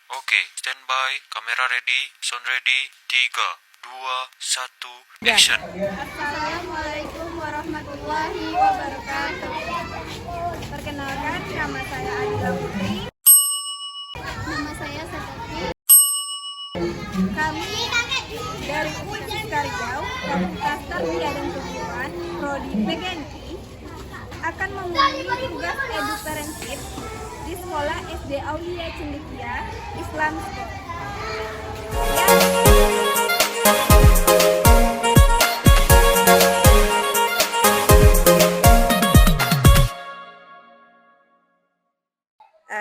Oke, standby, kamera ready, sound ready, 3, 2, 1, action. Assalamualaikum warahmatullahi wabarakatuh. Perkenalkan, nama saya Adila Putri. Nama saya Satati. Kami dari Universitas Riau, Fakultas Tarbiyah dan Keguruan, Prodi PGNI, akan memiliki tugas eduparentif di sekolah SD Aulia Cendekia Islam School.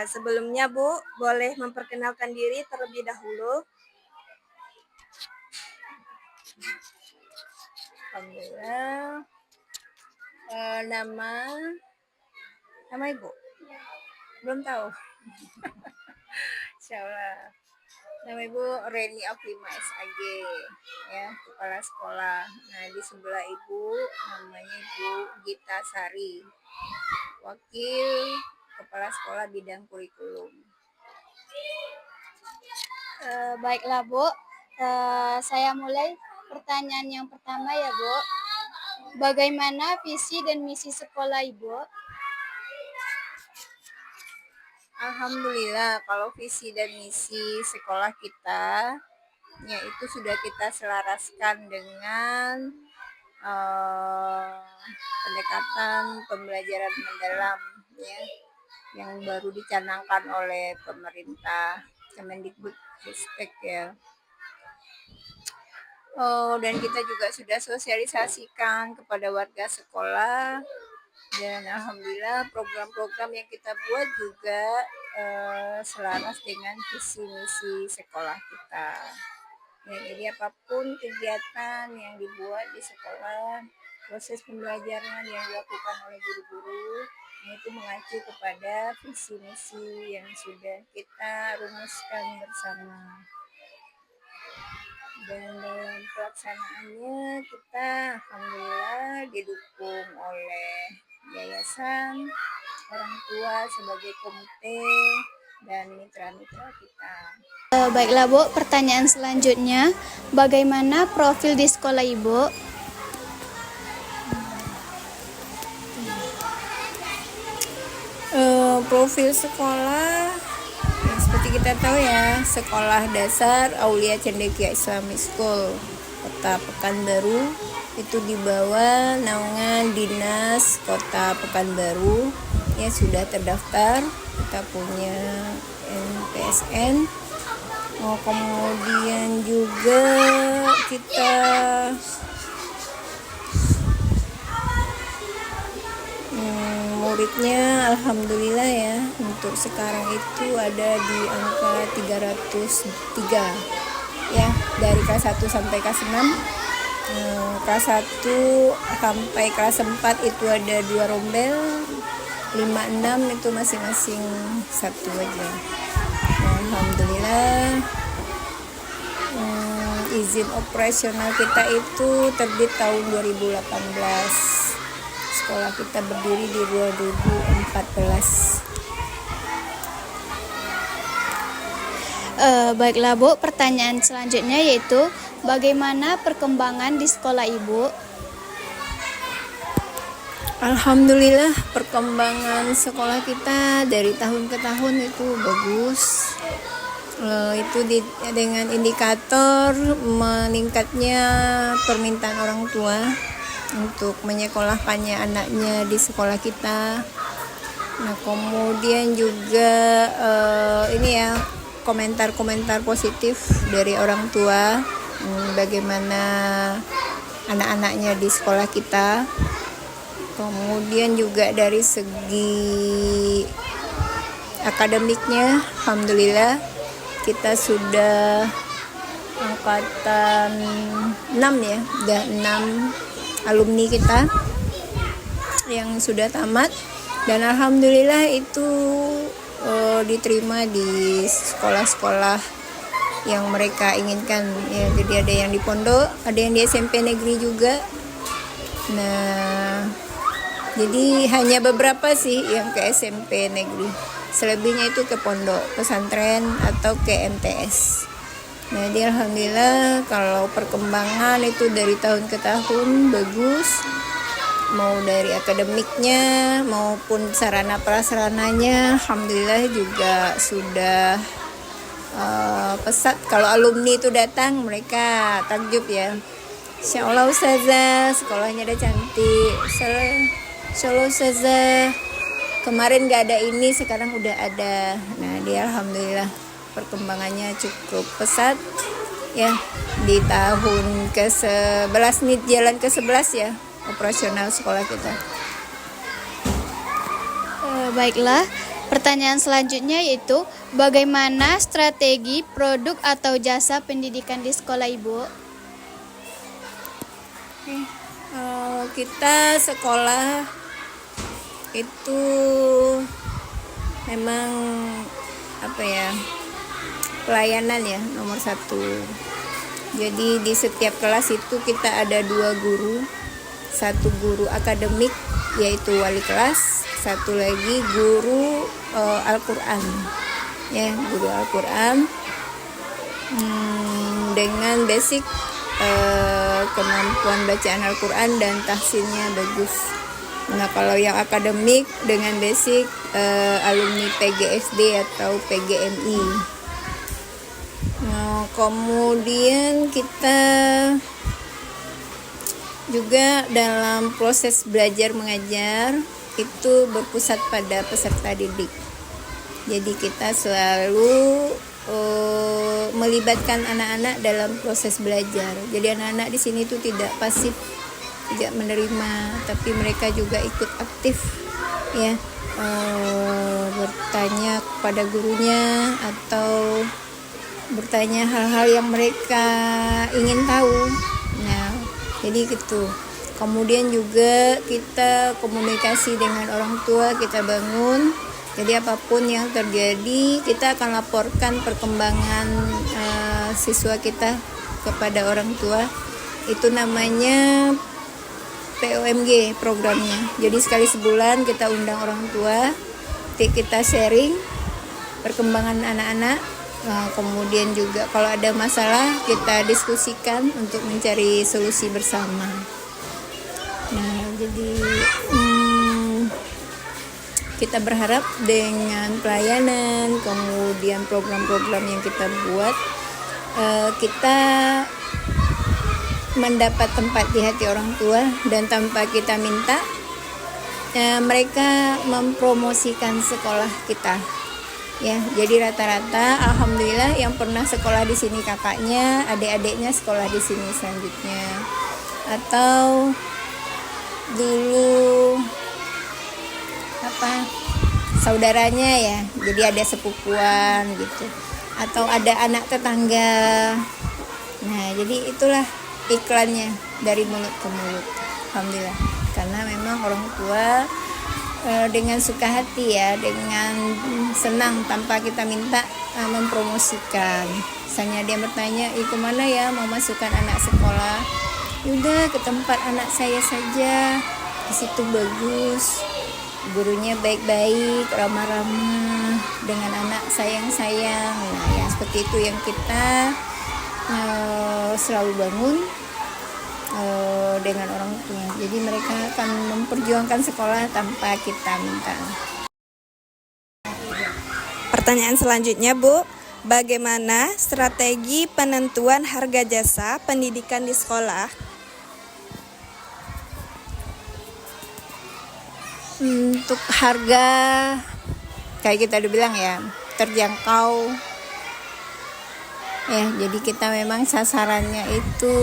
Sebelumnya Bu, boleh memperkenalkan diri terlebih dahulu. Alhamdulillah. Nama Ibu? Belum tahu. Insyaallah. Nama Ibu Reni Aflima SAG, ya, kepala sekolah. Nah, di sebelah Ibu namanya Ibu Gita Sari, wakil kepala sekolah bidang kurikulum. Baiklah Bu, saya mulai pertanyaan yang pertama ya Bu. Bagaimana visi dan misi sekolah Ibu? Alhamdulillah, kalau visi dan misi sekolah kita yaitu sudah kita selaraskan dengan pendekatan pembelajaran mendalam, ya, yang baru dicanangkan oleh pemerintah Kemendikbud Ristek, ya. Dan kita juga sudah sosialisasikan kepada warga sekolah, dan alhamdulillah program-program yang kita buat juga selaras dengan visi misi sekolah kita. Ya, jadi apapun kegiatan yang dibuat di sekolah, proses pembelajaran yang dilakukan oleh guru-guru, itu mengacu kepada visi misi yang sudah kita rumuskan bersama. Dan dalam pelaksanaannya kita alhamdulillah didukung oleh yayasan, orang tua sebagai komite, dan mitra-mitra kita. Baiklah Bu, pertanyaan selanjutnya, bagaimana profil di sekolah Ibu? Profil sekolah, ya, seperti kita tahu ya, Sekolah Dasar Aulia Cendekia Islamic School Kota Pekanbaru itu di bawah naungan Dinas Kota Pekanbaru, ya, sudah terdaftar, kita punya NPSN. Kemudian juga kita muridnya alhamdulillah ya, untuk sekarang itu ada di angka 303, ya, dari kelas 1 sampai kelas 6. Kelas 1 sampai kelas 4 itu ada 2 rombel, 5, 6 itu masing-masing 1 aja. Alhamdulillah, izin operasional kita itu terbit tahun 2018. Sekolah kita berdiri di 2014. Baiklah Bu, pertanyaan selanjutnya yaitu bagaimana perkembangan di sekolah Ibu? Alhamdulillah, perkembangan sekolah kita dari tahun ke tahun itu bagus. Itu dengan indikator meningkatnya permintaan orang tua untuk menyekolahkannya anaknya di sekolah kita. Nah, kemudian juga ini ya, komentar-komentar positif dari orang tua, bagaimana anak-anaknya di sekolah kita. Kemudian juga dari segi akademiknya, alhamdulillah kita sudah angkatan 6 ya, udah 6 alumni kita yang sudah tamat, dan alhamdulillah itu diterima di sekolah-sekolah yang mereka inginkan, ya. Jadi ada yang di pondok, ada yang di SMP negeri juga. Nah, jadi hanya beberapa sih yang ke SMP negeri. selebihnya itu ke pondok pesantren atau ke MTS. Jadi alhamdulillah kalau perkembangan itu dari tahun ke tahun bagus, mau dari akademiknya maupun sarana prasarananya alhamdulillah juga sudah pesat. Kalau alumni itu datang mereka takjub ya, Insya Allah Ustazah sekolahnya udah cantik, Insya Allah Ustazah kemarin gak ada ini sekarang udah ada. Nah dia alhamdulillah perkembangannya cukup pesat ya, di tahun ke-11 nih, jalan ke-11 ya operasional sekolah kita. Baiklah, pertanyaan selanjutnya yaitu bagaimana strategi produk atau jasa pendidikan di sekolah Ibu? Kita sekolah itu memang pelayanan ya nomor satu. Jadi di setiap kelas itu kita ada 2 guru, satu guru akademik yaitu wali kelas, satu lagi guru Al-Quran ya, guru Al-Quran dengan basic kemampuan bacaan Al-Quran dan tahsinnya bagus. Nah kalau yang akademik dengan basic alumni PGSD atau PGMI. Nah kemudian kita juga dalam proses belajar mengajar itu berpusat pada peserta didik. Jadi kita selalu melibatkan anak-anak dalam proses belajar. Jadi anak-anak di sini itu tidak pasif, tidak menerima, tapi mereka juga ikut aktif ya, bertanya kepada gurunya atau bertanya hal-hal yang mereka ingin tahu. Nah jadi gitu. Kemudian juga kita komunikasi dengan orang tua kita bangun. Jadi apapun yang terjadi kita akan laporkan perkembangan siswa kita kepada orang tua. Itu namanya POMG programnya. Jadi sekali sebulan kita undang orang tua, kita sharing perkembangan anak-anak. Kemudian juga kalau ada masalah kita diskusikan untuk mencari solusi bersama. Nah jadi kita berharap dengan pelayanan kemudian program-program yang kita buat, kita mendapat tempat di hati orang tua dan tanpa kita minta mereka mempromosikan sekolah kita ya. Jadi rata-rata alhamdulillah yang pernah sekolah di sini kakaknya, adik-adiknya sekolah di sini selanjutnya, atau dulu saudaranya ya, jadi ada sepupuan gitu, atau ada anak tetangga. Nah jadi itulah iklannya dari mulut ke mulut alhamdulillah, karena memang orang tua dengan suka hati ya, dengan senang tanpa kita minta mempromosikan. Misalnya dia bertanya, kemana ya mau masukkan anak sekolah, udah ke tempat anak saya saja, di situ bagus, gurunya baik-baik, ramah-ramah, dengan anak sayang-sayang. Nah yang seperti itu yang kita selalu bangun dengan orang tua. Jadi mereka akan memperjuangkan sekolah tanpa kita minta. Pertanyaan selanjutnya Bu, bagaimana strategi penentuan harga jasa pendidikan di sekolah? Untuk harga kayak kita udah bilang ya, terjangkau ya. Jadi kita memang sasarannya itu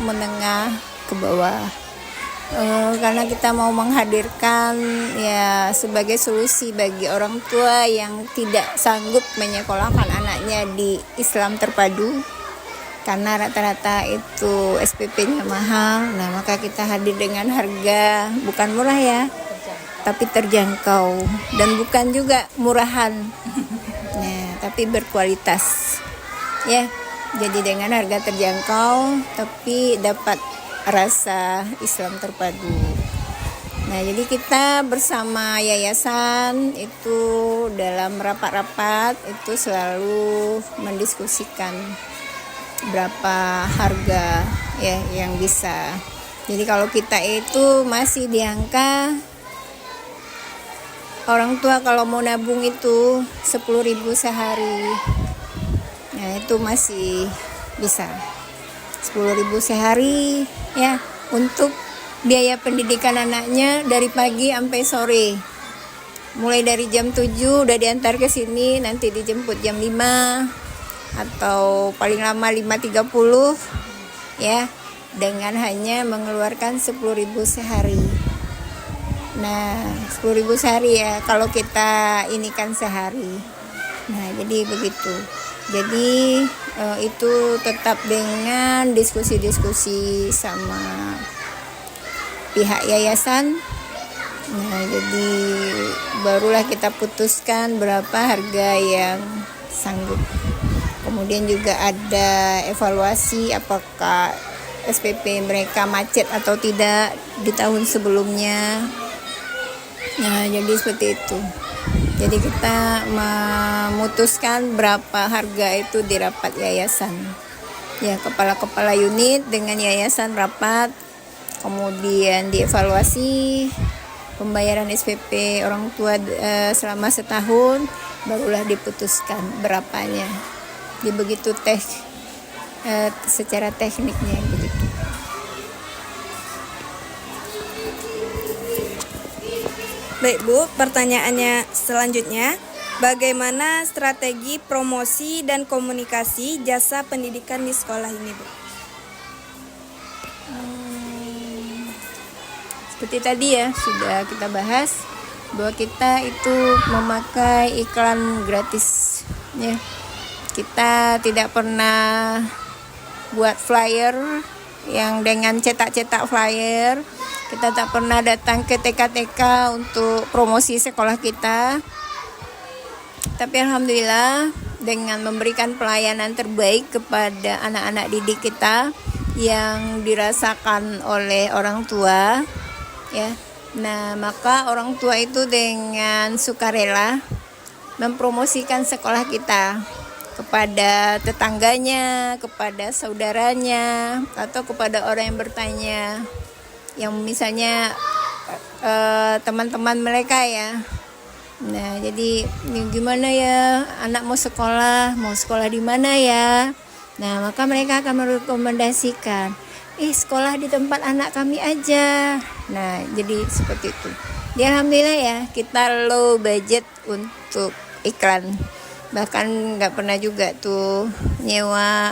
menengah ke bawah, karena kita mau menghadirkan ya sebagai solusi bagi orang tua yang tidak sanggup menyekolahkan anaknya di Islam terpadu, karena rata-rata itu SPP-nya mahal. Nah maka kita hadir dengan harga bukan murah ya, tapi terjangkau, dan bukan juga murahan, nah tapi berkualitas ya. Jadi dengan harga terjangkau tapi dapat rasa Islam terpadu. Nah, jadi kita bersama yayasan itu dalam rapat-rapat itu selalu mendiskusikan berapa harga ya yang bisa. Jadi kalau kita itu masih di angka orang tua kalau mau nabung itu 10.000 sehari. Nah, itu masih bisa. 10.000 sehari ya untuk biaya pendidikan anaknya dari pagi sampai sore. Mulai dari jam 7 udah diantar ke sini, nanti dijemput jam 5 atau paling lama 5.30 ya, dengan hanya mengeluarkan 10.000 sehari. Nah, 10.000 sehari ya kalau kita ini kan sehari. Nah, jadi begitu. Jadi itu tetap dengan diskusi-diskusi sama pihak yayasan. Nah, jadi barulah kita putuskan berapa harga yang sanggup. Kemudian juga ada evaluasi apakah SPP mereka macet atau tidak di tahun sebelumnya. Nah, jadi seperti itu. Jadi kita memutuskan berapa harga itu di rapat yayasan. Ya, kepala-kepala unit dengan yayasan rapat, kemudian dievaluasi pembayaran SPP orang tua selama setahun, barulah diputuskan berapanya. Jadi begitu secara tekniknya begitu. Baik Bu, pertanyaannya selanjutnya, bagaimana strategi promosi dan komunikasi jasa pendidikan di sekolah ini Bu? Seperti tadi ya sudah kita bahas bahwa kita itu memakai iklan gratis ya. Kita tidak pernah buat flyer yang dengan cetak-cetak flyer. Kita tak pernah datang ke TK-TK untuk promosi sekolah kita. Tapi alhamdulillah dengan memberikan pelayanan terbaik kepada anak-anak didik kita yang dirasakan oleh orang tua ya. Nah, maka orang tua itu dengan sukarela mempromosikan sekolah kita kepada tetangganya, kepada saudaranya, atau kepada orang yang bertanya, yang misalnya teman-teman mereka ya. Nah, jadi gimana ya anak mau sekolah di mana ya? Nah, maka mereka akan merekomendasikan, sekolah di tempat anak kami aja. Nah, jadi seperti itu. Ya, alhamdulillah ya, kita low budget untuk iklan. Bahkan nggak pernah juga tuh nyewa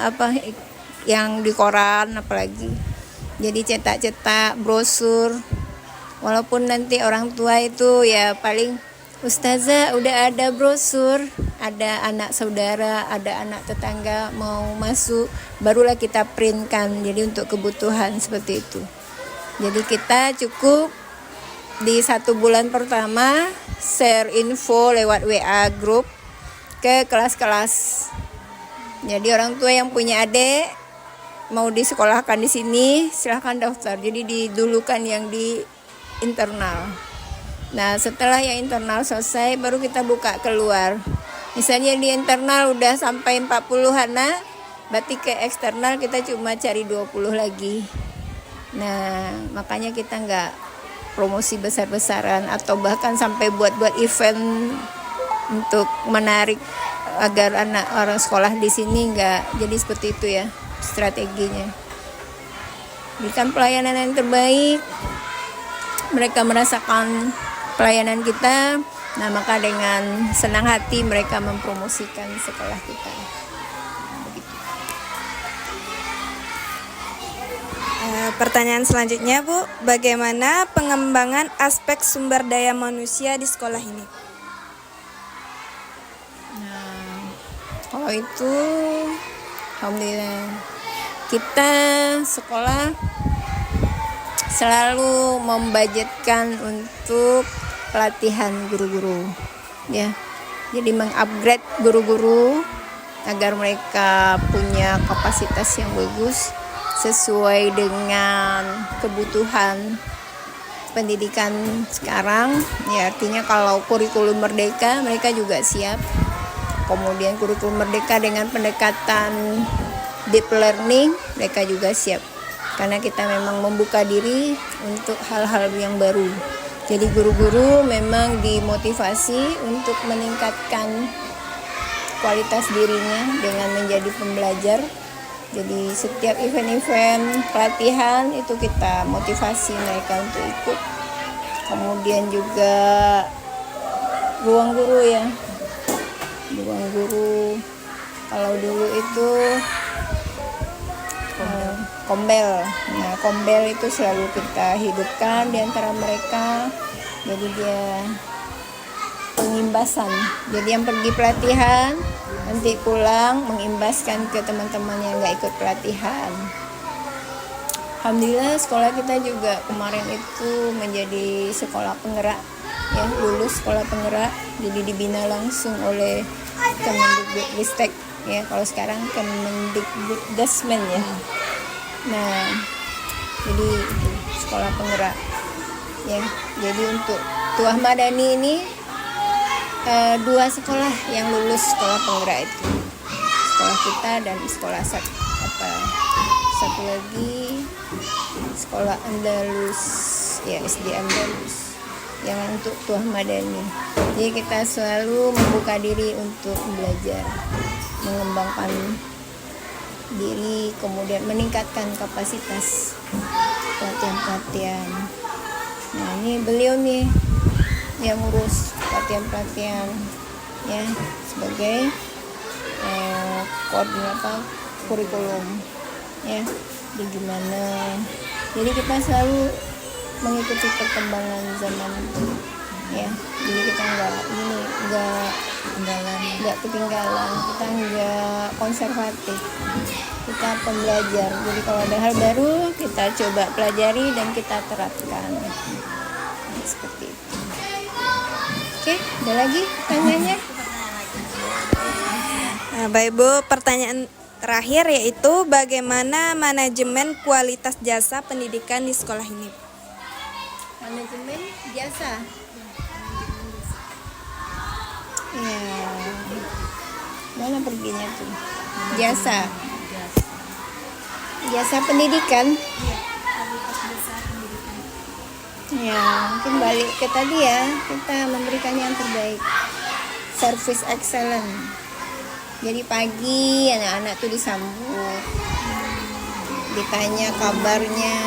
yang di koran apalagi. Jadi cetak-cetak brosur. Walaupun nanti orang tua itu ya paling, Ustazah udah ada brosur, ada anak saudara, ada anak tetangga mau masuk, barulah kita printkan. Jadi untuk kebutuhan seperti itu. Jadi kita cukup di 1 bulan pertama share info lewat WA group ke kelas-kelas. Jadi orang tua yang punya adik mau disekolahkan di sini, silahkan daftar. Jadi didulukan yang di internal. Nah, setelah yang internal selesai, baru kita buka keluar. Misalnya di internal udah sampai 40 anak, berarti ke eksternal kita cuma cari 20 lagi. Nah, makanya kita nggak promosi besar-besaran atau bahkan sampai buat-buat event untuk menarik agar anak orang sekolah di sini nggak. Jadi seperti itu ya strateginya. Berikan pelayanan yang terbaik, mereka merasakan pelayanan kita. Nah, maka dengan senang hati mereka mempromosikan sekolah kita. Pertanyaan selanjutnya Bu, bagaimana pengembangan aspek sumber daya manusia di sekolah ini? Nah, kalau itu alhamdulillah kita sekolah selalu membudgetkan untuk pelatihan guru-guru ya. Jadi mengupgrade guru-guru agar mereka punya kapasitas yang bagus sesuai dengan kebutuhan pendidikan sekarang, ya artinya kalau kurikulum merdeka mereka juga siap. Kemudian kurikulum merdeka dengan pendekatan deep learning mereka juga siap. Karena kita memang membuka diri untuk hal-hal yang baru. Jadi guru-guru memang dimotivasi untuk meningkatkan kualitas dirinya dengan menjadi pembelajar. Jadi setiap event-event pelatihan itu kita motivasi mereka untuk ikut. Kemudian juga ruang guru ya. Ruang guru kalau dulu itu kombel. Nah, kombel itu selalu kita hidupkan di antara mereka. Jadi dia pengimbasan. Jadi yang pergi pelatihan nanti pulang mengimbaskan ke teman-teman yang nggak ikut pelatihan. Alhamdulillah sekolah kita juga kemarin itu menjadi sekolah penggerak ya, lulus sekolah penggerak, jadi dibina langsung oleh Kemendikbudristek ya, kalau sekarang Kemendikbuddasmen ya. Nah, jadi itu sekolah penggerak ya. Jadi untuk Tuah Madani ini 2 sekolah yang lulus sekolah penggerak itu, sekolah kita dan sekolah satu lagi sekolah Andalus ya, SD Andalus yang untuk Tuah Madani. Jadi kita selalu membuka diri untuk belajar, mengembangkan diri, kemudian meningkatkan kapasitas pelatihan-pelatihan. Nah ini beliau nih yang ngurus pelatihan-pelatihan ya sebagai koordinator kurikulum ya. Jadi gimana? Jadi kita selalu mengikuti perkembangan zaman ya. Jadi kita nggak ketinggalan, kita nggak konservatif, kita pembelajar. Jadi kalau ada hal baru kita coba pelajari dan kita terapkan seperti itu. Oke, ada lagi pertanyaannya? Nah, Bapak Ibu, pertanyaan terakhir yaitu bagaimana manajemen kualitas jasa pendidikan di sekolah ini? Manajemen jasa. Ya, mana perginya tuh? Jasa. Jasa pendidikan. Ya, mungkin balik ke tadi ya, kita memberikan yang terbaik. Service excellent. Jadi pagi anak-anak tuh disambut, ditanya kabarnya.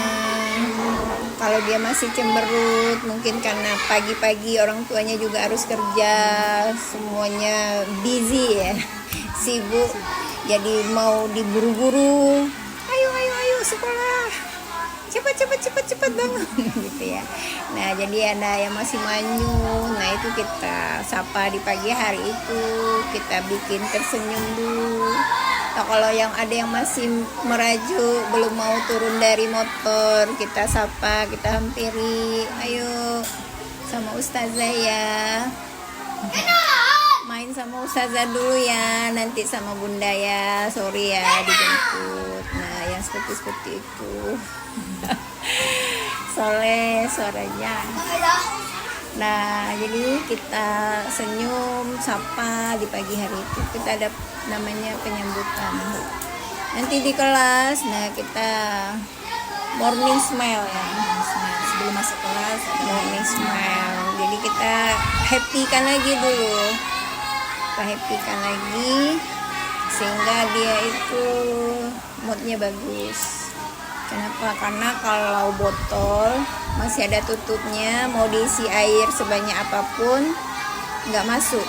Kalau dia masih cemberut, mungkin karena pagi-pagi orang tuanya juga harus kerja, semuanya busy ya, sibuk. Jadi mau diburu-buru, ayo sekolah, cepat bangun gitu ya. Nah jadi ada yang masih manyun, nah itu kita sapa di pagi hari itu, kita bikin tersenyum dulu. Nah, kalau yang ada yang masih merajuk, belum mau turun dari motor, kita sapa, kita hampiri, ayo sama ustazah ya, main sama ustazah dulu ya, nanti sama bunda ya, sorry ya dijemput. Nah yang seperti itu. Soleh suaranya. Nah jadi kita senyum sapa di pagi hari itu, kita ada namanya penyambutan. Nanti di kelas, nah kita morning smile ya, sebelum masuk kelas ada morning smile. Jadi kita happy-kan lagi dulu, kita happy-kan lagi sehingga dia itu moodnya bagus. Kenapa? Karena kalau botol masih ada tutupnya, mau diisi air sebanyak apapun nggak masuk.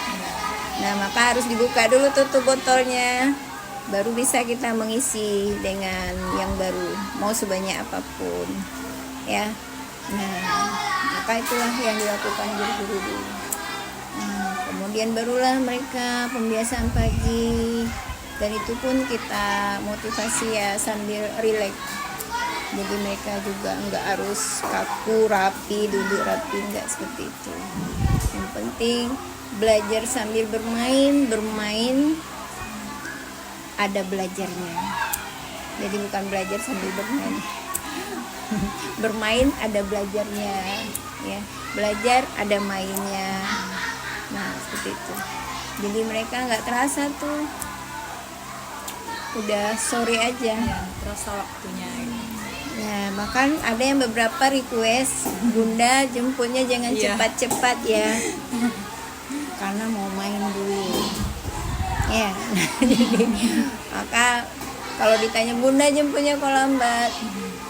Nah maka harus dibuka dulu tutup botolnya, baru bisa kita mengisi dengan yang baru, mau sebanyak apapun ya. Nah maka itulah yang dilakukan guru-guru. Kemudian barulah mereka pembiasaan pagi, dan itu pun kita motivasi ya sambil rileks. Jadi mereka juga nggak harus kaku, rapi, duduk rapi, nggak seperti itu. Yang penting belajar sambil bermain ada belajarnya. Jadi bukan belajar sambil bermain. Bermain ada belajarnya, ya. Belajar ada mainnya. Nah, seperti itu. Jadi mereka nggak terasa tuh. Udah sore aja. Ya, terasa waktunya. Nah, bahkan ada yang beberapa request, Bunda jemputnya jangan Iya. cepat-cepat ya. Karena mau main dulu. Ya. Jadi maka kalau ditanya Bunda jemputnya kok lambat,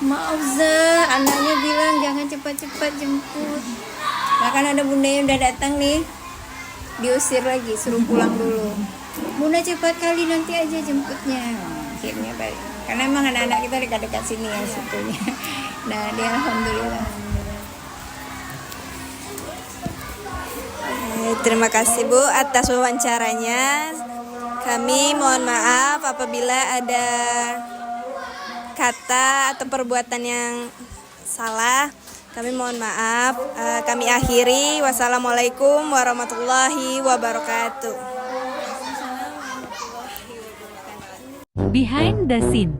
maaf Za, anaknya bilang jangan cepat-cepat jemput. Bahkan ada bunda yang udah datang nih, diusir lagi, suruh pulang dulu. Bunda cepat kali, nanti aja jemputnya. Akhirnya balik. Karena emang anak-anak kita dekat-dekat sini ya sebetulnya. Nah, dia alhamdulillah. Terima kasih Bu atas wawancaranya. Kami mohon maaf apabila ada kata atau perbuatan yang salah. Kami mohon maaf. Kami akhiri. Wassalamualaikum warahmatullahi wabarakatuh. Behind the scene.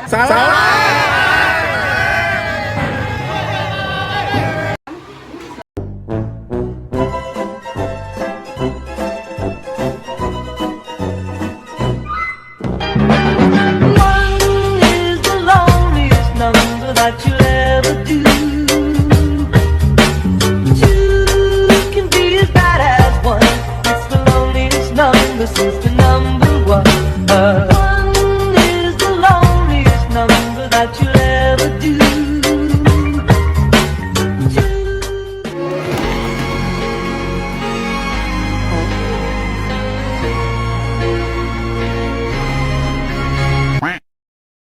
Salah.